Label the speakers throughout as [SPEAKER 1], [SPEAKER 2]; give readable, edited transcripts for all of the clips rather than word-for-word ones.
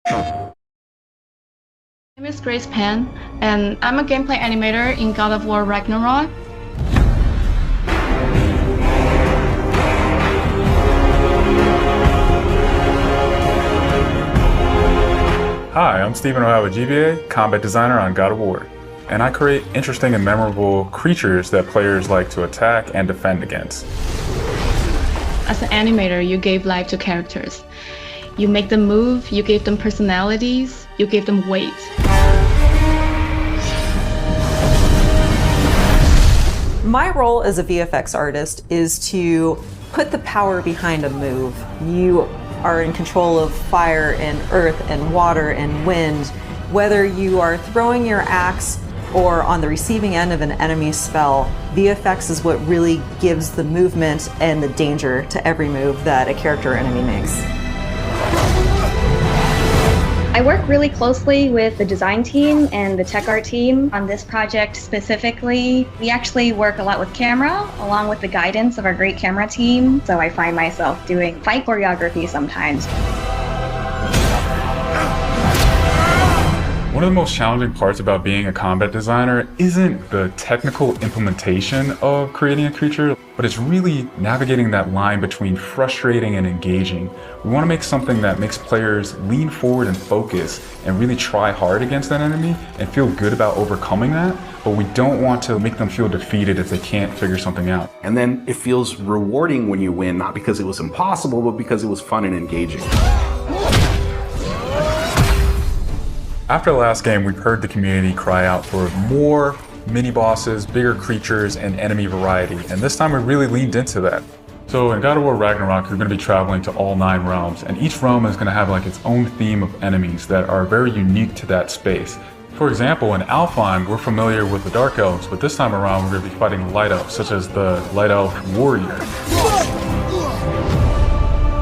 [SPEAKER 1] My name is Grace Pan, and I'm a gameplay animator in God of War Ragnarok.
[SPEAKER 2] Hi, I'm Stephen O'Hara with GBA, combat designer on God of War, and I create interesting and memorable creatures that players like to attack and defend against.
[SPEAKER 1] As an animator, you gave life to characters. You make them move, you give them personalities, you give them weight.
[SPEAKER 3] My role as a VFX artist is to put the power behind a move. You are in control of fire and earth and water and wind. Whether you are throwing your axe or on the receiving end of an enemy spell, VFX is what really gives the movement and the danger to every move that a character or enemy makes.
[SPEAKER 4] I work really closely with the design team and the tech art team on this project specifically. We actually work a lot with camera, along with the guidance of our great camera team, so I find myself doing fight choreography sometimes.
[SPEAKER 2] One of the most challenging parts about being a combat designer isn't the technical implementation of creating a creature, but it's really navigating that line between frustrating and engaging. We want to make something that makes players lean forward and focus and really try hard against that enemy and feel good about overcoming that, but we don't want to make them feel defeated if they can't figure something out.
[SPEAKER 5] And then it feels rewarding when you win, not because it was impossible, but because it was fun and engaging.
[SPEAKER 2] After the last game, we've heard the community cry out for more mini-bosses, bigger creatures, and enemy variety, and this time we really leaned into that. So in God of War Ragnarok, you're going to be traveling to all 9 realms, and each realm is going to have like its own theme of enemies that are very unique to that space. For example, in Alfheim, we're familiar with the Dark Elves, but this time around we're going to be fighting Light Elves, such as the Light Elf Warrior.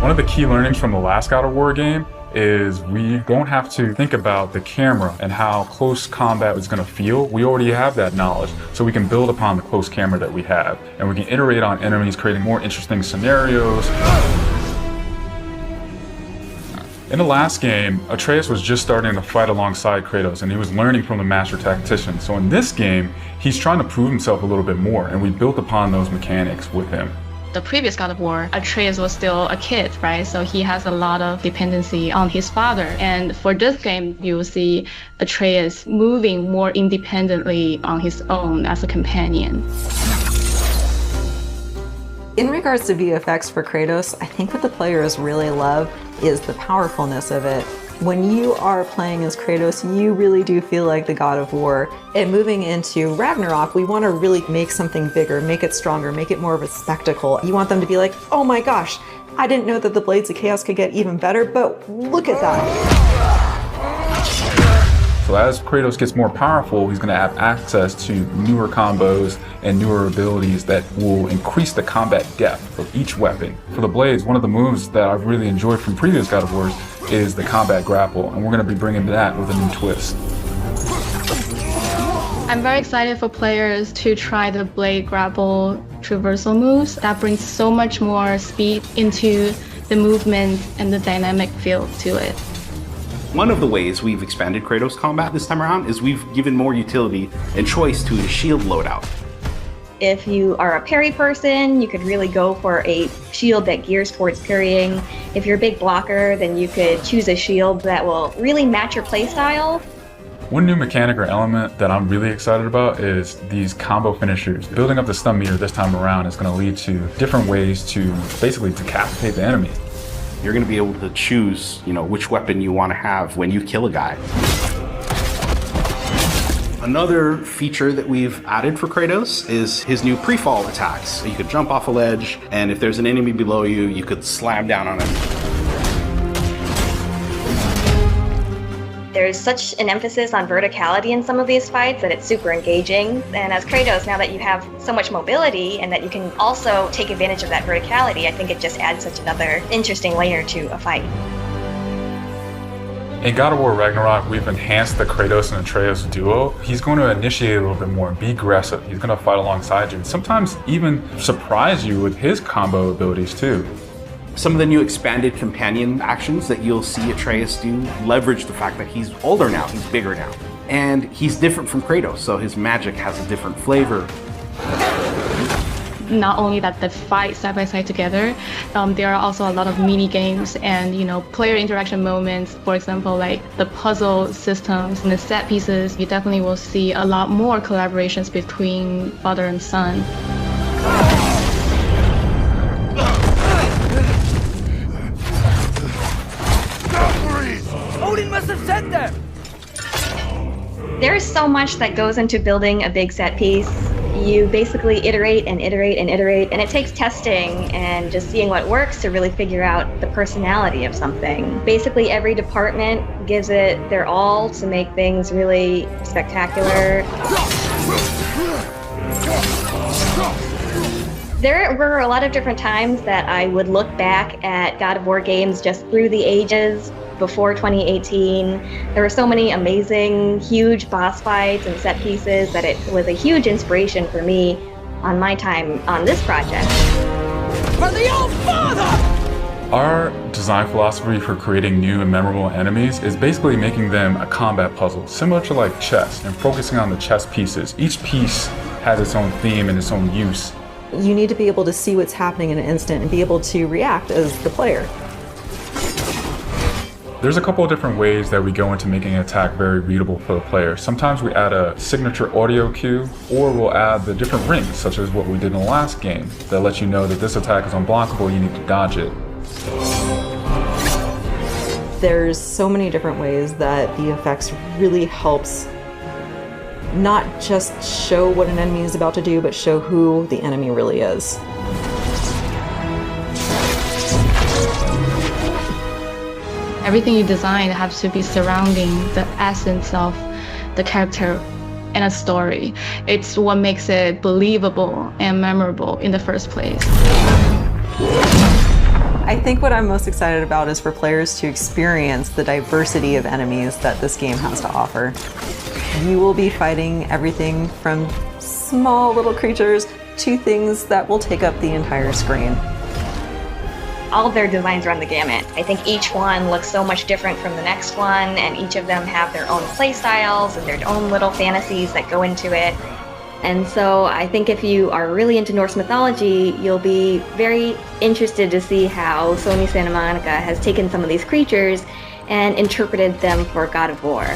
[SPEAKER 2] One of the key learnings from the last God of War game is we don't have to think about the camera and how close combat is going to feel. We already have that knowledge, so we can build upon the close camera that we have, and we can iterate on enemies, creating more interesting scenarios. In the last game, Atreus was just starting to fight alongside Kratos, and he was learning from the master tactician. So in this game, he's trying to prove himself a little bit more, and we built upon those mechanics with him.
[SPEAKER 1] The previous God of War, Atreus was still a kid, right? So he has a lot of dependency on his father. And for this game, you'll see Atreus moving more independently on his own as a companion.
[SPEAKER 3] In regards to VFX for Kratos, I think what the players really love is the powerfulness of it. When you are playing as Kratos, you really do feel like the God of War. And moving into Ragnarok, we want to really make something bigger, make it stronger, make it more of a spectacle. You want them to be like, oh my gosh, I didn't know that the Blades of Chaos could get even better, but look at that.
[SPEAKER 2] So as Kratos gets more powerful, he's going to have access to newer combos and newer abilities that will increase the combat depth of each weapon. For the Blades, one of the moves that I've really enjoyed from previous God of Wars is the combat grapple, and we're going to be bringing that with a new twist.
[SPEAKER 1] I'm very excited for players to try the blade grapple traversal moves. That brings so much more speed into the movement and the dynamic feel to it.
[SPEAKER 5] One of the ways we've expanded Kratos combat this time around is we've given more utility and choice to the shield loadout.
[SPEAKER 4] If you are a parry person, you could really go for a shield that gears towards parrying. If you're a big blocker, then you could choose a shield that will really match your playstyle.
[SPEAKER 2] One new mechanic or element that I'm really excited about is these combo finishers. Building up the stun meter this time around is going to lead to different ways to basically decapitate the enemy.
[SPEAKER 5] You're going to be able to choose, which weapon you want to have when you kill a guy. Another feature that we've added for Kratos is his new pre-fall attacks. So you could jump off a ledge, and if there's an enemy below you, you could slam down on him.
[SPEAKER 4] There's such an emphasis on verticality in some of these fights that it's super engaging. And as Kratos, now that you have so much mobility and that you can also take advantage of that verticality, I think it just adds such another interesting layer to a fight.
[SPEAKER 2] In God of War Ragnarok, we've enhanced the Kratos and Atreus duo. He's going to initiate a little bit more, be aggressive. He's going to fight alongside you, and sometimes even surprise you with his combo abilities too.
[SPEAKER 5] Some of the new expanded companion actions that you'll see Atreus do leverage the fact that he's older now, he's bigger now. And he's different from Kratos, so his magic has a different flavor.
[SPEAKER 1] Not only that they fight side by side together, there are also a lot of mini games and player interaction moments. For example, like the puzzle systems and the set pieces. You definitely will see a lot more collaborations between father and son.
[SPEAKER 6] Odin must have sent them!
[SPEAKER 4] There's so much that goes into building a big set piece. You basically iterate and iterate and iterate, and it takes testing and just seeing what works to really figure out the personality of something. Basically, every department gives it their all to make things really spectacular. There were a lot of different times that I would look back at God of War games just through the ages. Before 2018, there were so many amazing, huge boss fights and set pieces that it was a huge inspiration for me on my time on this project.
[SPEAKER 6] For the old father!
[SPEAKER 2] Our design philosophy for creating new and memorable enemies is basically making them a combat puzzle, similar to like chess, and focusing on the chess pieces. Each piece has its own theme and its own use.
[SPEAKER 3] You need to be able to see what's happening in an instant and be able to react as the player.
[SPEAKER 2] There's a couple of different ways that we go into making an attack very readable for the player. Sometimes we add a signature audio cue, or we'll add the different rings, such as what we did in the last game, that lets you know that this attack is unblockable, you need to dodge it.
[SPEAKER 3] There's so many different ways that VFX really helps not just show what an enemy is about to do, but show who the enemy really is.
[SPEAKER 1] Everything you design has to be surrounding the essence of the character and a story. It's what makes it believable and memorable in the first place.
[SPEAKER 3] I think what I'm most excited about is for players to experience the diversity of enemies that this game has to offer. You will be fighting everything from small little creatures to things that will take up the entire screen.
[SPEAKER 4] All of their designs run the gamut. I think each one looks so much different from the next one, and each of them have their own play styles and their own little fantasies that go into it. And so I think if you are really into Norse mythology, you'll be very interested to see how Sony Santa Monica has taken some of these creatures and interpreted them for God of War.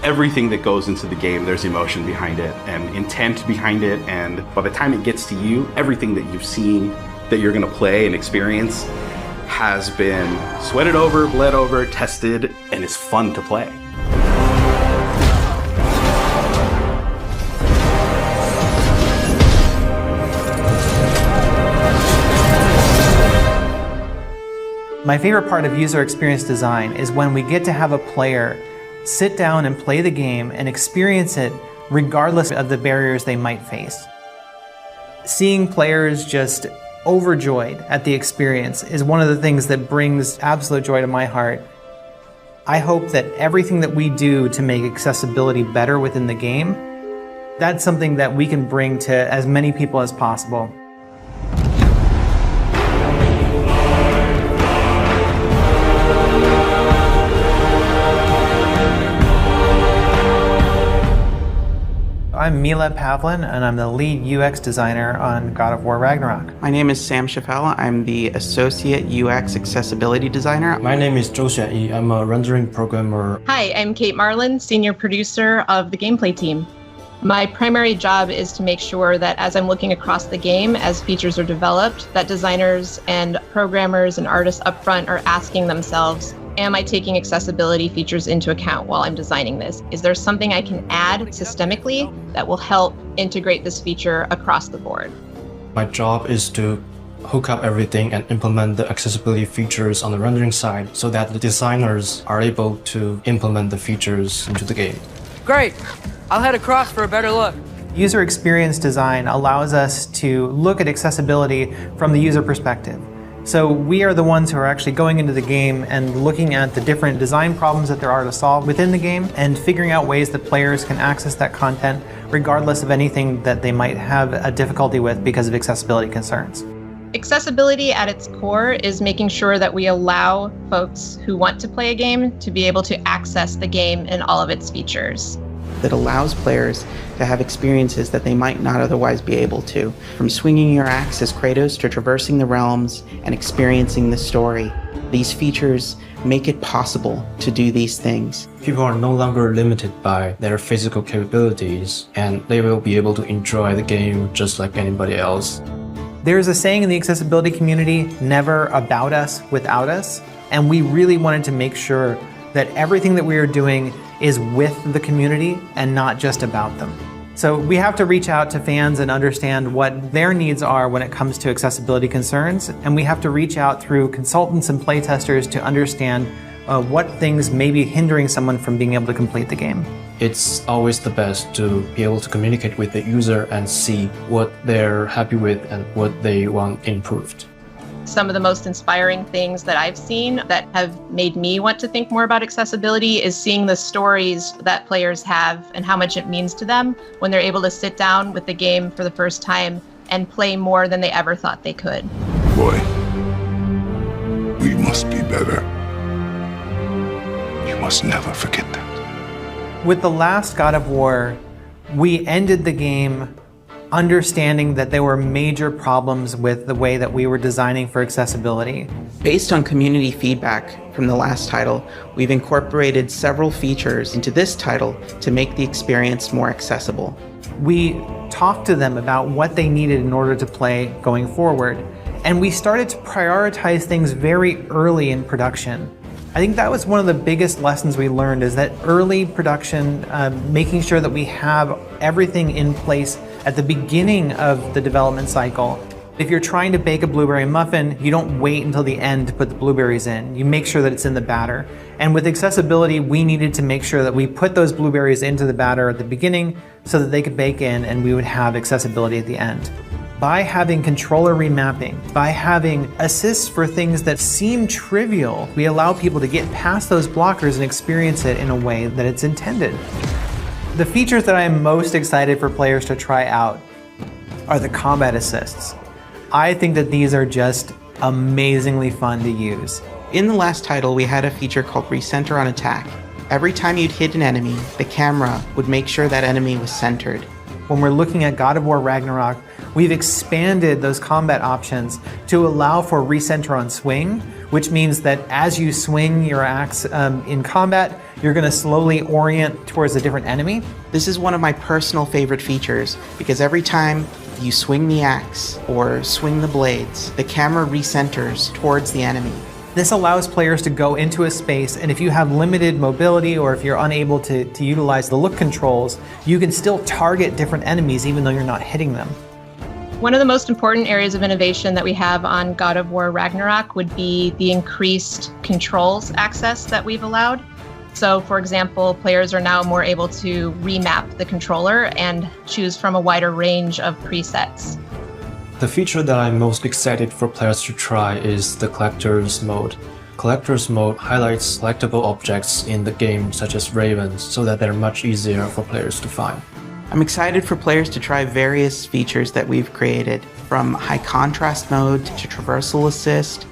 [SPEAKER 5] Everything that goes into the game, there's emotion behind it and intent behind it, and by the time it gets to you, everything that you've seen that you're going to play and experience has been sweated over, bled over, tested, and is fun to play.
[SPEAKER 7] My favorite part of user experience design is when we get to have a player sit down and play the game and experience it regardless of the barriers they might face. Seeing players just overjoyed at the experience is one of the things that brings absolute joy to my heart. I hope that everything that we do to make accessibility better within the game, that's something that we can bring to as many people as possible. I'm Mila Pavlin, and I'm the lead UX designer on God of War Ragnarok.
[SPEAKER 8] My name is Sam Chappelle. I'm the Associate UX Accessibility Designer.
[SPEAKER 9] My name is Zhou Xianyi. I'm a rendering programmer.
[SPEAKER 10] Hi, I'm Kate Marlin, Senior Producer of the gameplay team. My primary job is to make sure that as I'm looking across the game, as features are developed, that designers and programmers and artists upfront are asking themselves, am I taking accessibility features into account while I'm designing this? Is there something I can add systemically that will help integrate this feature across the board?
[SPEAKER 9] My job is to hook up everything and implement the accessibility features on the rendering side so that the designers are able to implement the features into the game.
[SPEAKER 6] Great! I'll head across for a better look.
[SPEAKER 7] User experience design allows us to look at accessibility from the user perspective. So we are the ones who are actually going into the game and looking at the different design problems that there are to solve within the game and figuring out ways that players can access that content regardless of anything that they might have a difficulty with because of accessibility concerns.
[SPEAKER 10] Accessibility at its core is making sure that we allow folks who want to play a game to be able to access the game and all of its features.
[SPEAKER 8] That allows players to have experiences that they might not otherwise be able to, from swinging your axe as Kratos to traversing the realms and experiencing the story. These features make it possible to do these things.
[SPEAKER 9] People are no longer limited by their physical capabilities, and they will be able to enjoy the game just like anybody else.
[SPEAKER 7] There's a saying in the accessibility community, never about us without us, and we really wanted to make sure that everything that we are doing is with the community and not just about them. So we have to reach out to fans and understand what their needs are when it comes to accessibility concerns, and we have to reach out through consultants and playtesters to understand what things may be hindering someone from being able to complete the game.
[SPEAKER 9] It's always the best to be able to communicate with the user and see what they're happy with and what they want improved.
[SPEAKER 10] Some of the most inspiring things that I've seen that have made me want to think more about accessibility is seeing the stories that players have and how much it means to them when they're able to sit down with the game for the first time and play more than they ever thought they could.
[SPEAKER 11] Boy, we must be better. You must never forget that.
[SPEAKER 7] With the last God of War, we ended the game understanding that there were major problems with the way that we were designing for accessibility.
[SPEAKER 8] Based on community feedback from the last title, we've incorporated several features into this title to make the experience more accessible.
[SPEAKER 7] We talked to them about what they needed in order to play going forward, and we started to prioritize things very early in production. I think that was one of the biggest lessons we learned, is that early production, making sure that we have everything in place at the beginning of the development cycle. If you're trying to bake a blueberry muffin, you don't wait until the end to put the blueberries in. You make sure that it's in the batter. And with accessibility, we needed to make sure that we put those blueberries into the batter at the beginning so that they could bake in and we would have accessibility at the end. By having controller remapping, by having assists for things that seem trivial, we allow people to get past those blockers and experience it in a way that it's intended. The features that I am most excited for players to try out are the combat assists. I think that these are just amazingly fun to use.
[SPEAKER 8] In the last title, we had a feature called Recenter on Attack. Every time you'd hit an enemy, the camera would make sure that enemy was centered.
[SPEAKER 7] When we're looking at God of War Ragnarok, we've expanded those combat options to allow for recenter on swing, which means that as you swing your axe in combat, you're going to slowly orient towards a different enemy.
[SPEAKER 8] This is one of my personal favorite features because every time you swing the axe or swing the blades, the camera recenters towards the enemy.
[SPEAKER 7] This allows players to go into a space, and if you have limited mobility or if you're unable to utilize the look controls, you can still target different enemies even though you're not hitting them.
[SPEAKER 10] One of the most important areas of innovation that we have on God of War Ragnarok would be the increased controls access that we've allowed. So, for example, players are now more able to remap the controller and choose from a wider range of presets.
[SPEAKER 9] The feature that I'm most excited for players to try is the Collector's Mode. Collector's Mode highlights collectible objects in the game, such as ravens, so that they're much easier for players to find.
[SPEAKER 8] I'm excited for players to try various features that we've created, from high contrast mode to traversal assist,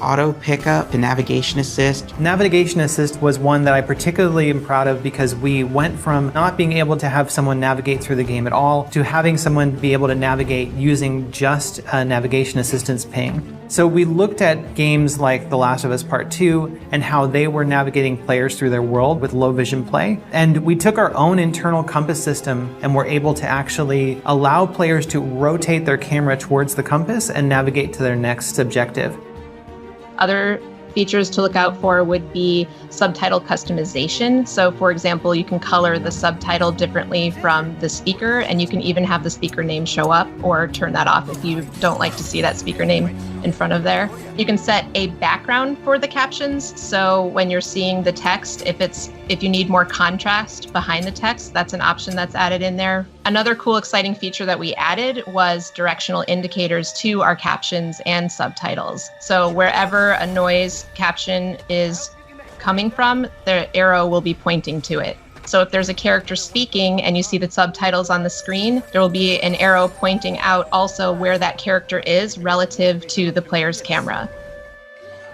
[SPEAKER 8] auto pickup to navigation assist.
[SPEAKER 7] Navigation assist was one that I particularly am proud of because we went from not being able to have someone navigate through the game at all to having someone be able to navigate using just a navigation assistance ping. So we looked at games like The Last of Us Part 2 and how they were navigating players through their world with low vision play. And we took our own internal compass system and were able to actually allow players to rotate their camera towards the compass and navigate to their next objective.
[SPEAKER 10] Other features to look out for would be subtitle customization. So, for example, you can color the subtitle differently from the speaker, and you can even have the speaker name show up or turn that off if you don't like to see that speaker name in front of there. You can set a background for the captions. So when you're seeing the text, if you need more contrast behind the text, that's an option that's added in there. Another cool, exciting feature that we added was directional indicators to our captions and subtitles. So wherever a noise caption is coming from, the arrow will be pointing to it. So if there's a character speaking and you see the subtitles on the screen, there will be an arrow pointing out also where that character is relative to the player's camera.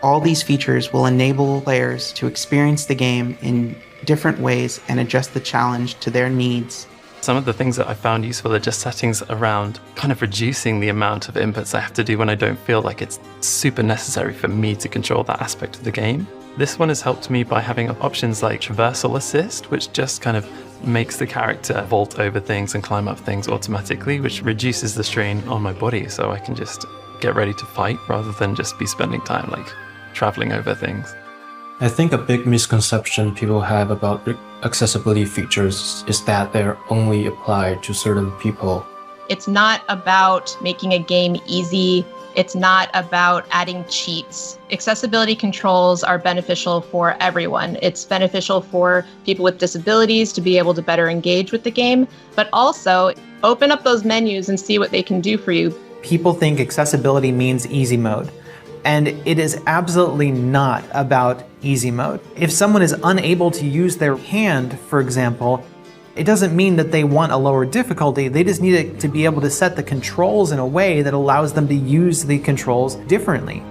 [SPEAKER 8] All these features will enable players to experience the game in different ways and adjust the challenge to their needs.
[SPEAKER 12] Some of the things that I found useful are just settings around kind of reducing the amount of inputs I have to do when I don't feel like it's super necessary for me to control that aspect of the game. This one has helped me by having options like traversal assist, which just kind of makes the character vault over things and climb up things automatically, which reduces the strain on my body so I can just get ready to fight rather than just be spending time like traveling over things.
[SPEAKER 9] I think a big misconception people have about accessibility features is that they're only applied to certain people.
[SPEAKER 10] It's not about making a game easy. It's not about adding cheats. Accessibility controls are beneficial for everyone. It's beneficial for people with disabilities to be able to better engage with the game, but also open up those menus and see what they can do for you.
[SPEAKER 7] People think accessibility means easy mode, and it is absolutely not about easy mode. If someone is unable to use their hand, for example, it doesn't mean that they want a lower difficulty. They just need to be able to set the controls in a way that allows them to use the controls differently.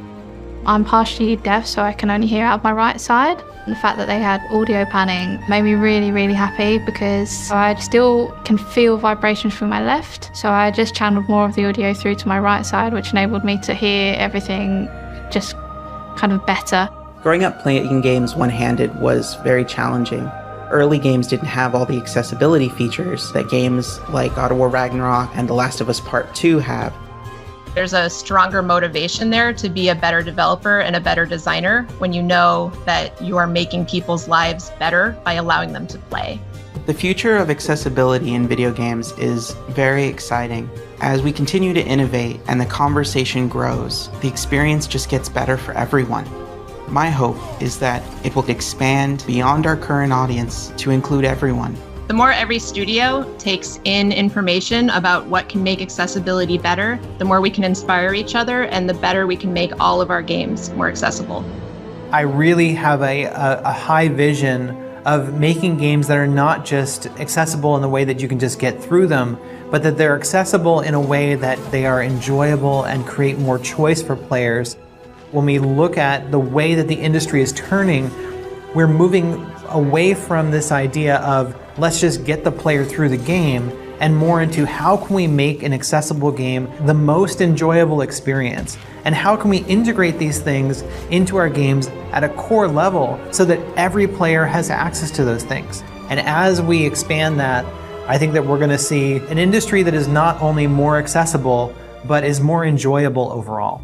[SPEAKER 13] I'm partially deaf, so I can only hear out of my right side. The fact that they had audio panning made me really, really happy because I still can feel vibrations through my left. So I just channeled more of the audio through to my right side, which enabled me to hear everything just kind of better.
[SPEAKER 8] Growing up playing games one-handed was very challenging. Early games didn't have all the accessibility features that games like God of War Ragnarok and The Last of Us Part 2 have.
[SPEAKER 10] There's a stronger motivation there to be a better developer and a better designer when you know that you are making people's lives better by allowing them to play.
[SPEAKER 8] The future of accessibility in video games is very exciting. As we continue to innovate and the conversation grows, the experience just gets better for everyone. My hope is that it will expand beyond our current audience to include everyone.
[SPEAKER 10] The more every studio takes in information about what can make accessibility better, the more we can inspire each other and the better we can make all of our games more accessible.
[SPEAKER 7] I really have a high vision of making games that are not just accessible in the way that you can just get through them, but that they're accessible in a way that they are enjoyable and create more choice for players. When we look at the way that the industry is turning, we're moving away from this idea of let's just get the player through the game and more into how can we make an accessible game the most enjoyable experience, and how can we integrate these things into our games at a core level so that every player has access to those things. And as we expand that, I think that we're going to see an industry that is not only more accessible, but is more enjoyable overall.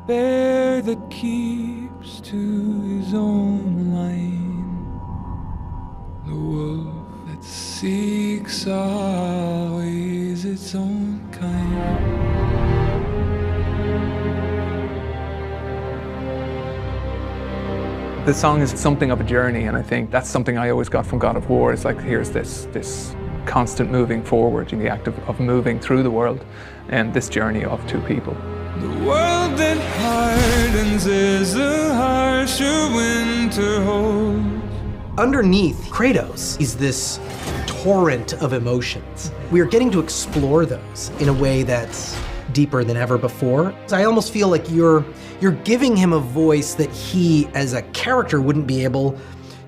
[SPEAKER 14] Bear that keeps to his own line, the wolf that seeks always its own kind.
[SPEAKER 15] The song is something of a journey, and I think that's something I always got from God of War. It's like, here's this constant moving forward in the act of moving through the world and this journey of two people.
[SPEAKER 14] The world that hardens as the harsher winter holds.
[SPEAKER 16] Underneath Kratos is this torrent of emotions. We are getting to explore those in a way that's deeper than ever before. I almost feel like you're giving him a voice that he, as a character, wouldn't be able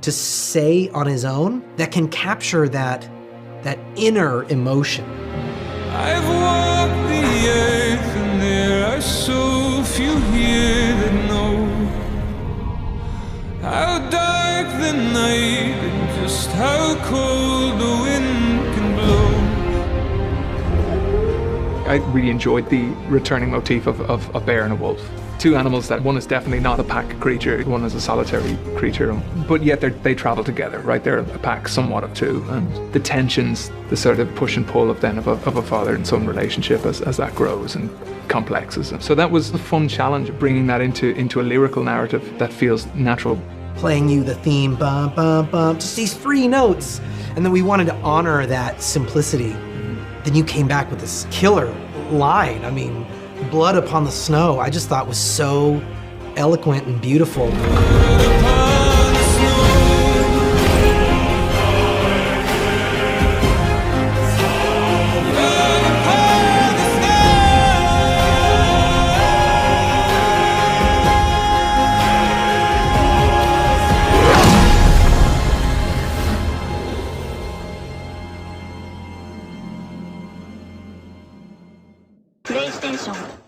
[SPEAKER 16] to say on his own, that can capture that inner emotion.
[SPEAKER 14] I've walked the earth and there are so few here that know how dark the night and just how cold the wind can blow.
[SPEAKER 15] I really enjoyed the returning motif of a bear and a wolf. Two animals that one is definitely not a pack creature, one is a solitary creature, but yet they travel together, right? They're a pack somewhat of two, and the tensions, the sort of push and pull of a father and son relationship as that grows and complexes. So that was a fun challenge, bringing that into a lyrical narrative that feels natural.
[SPEAKER 16] Playing you the theme, bum, bum, bum, just these 3 notes. And then we wanted to honor that simplicity Then you came back with this killer line. I mean, blood upon the snow, I just thought was so eloquent and beautiful.
[SPEAKER 17] PlayStation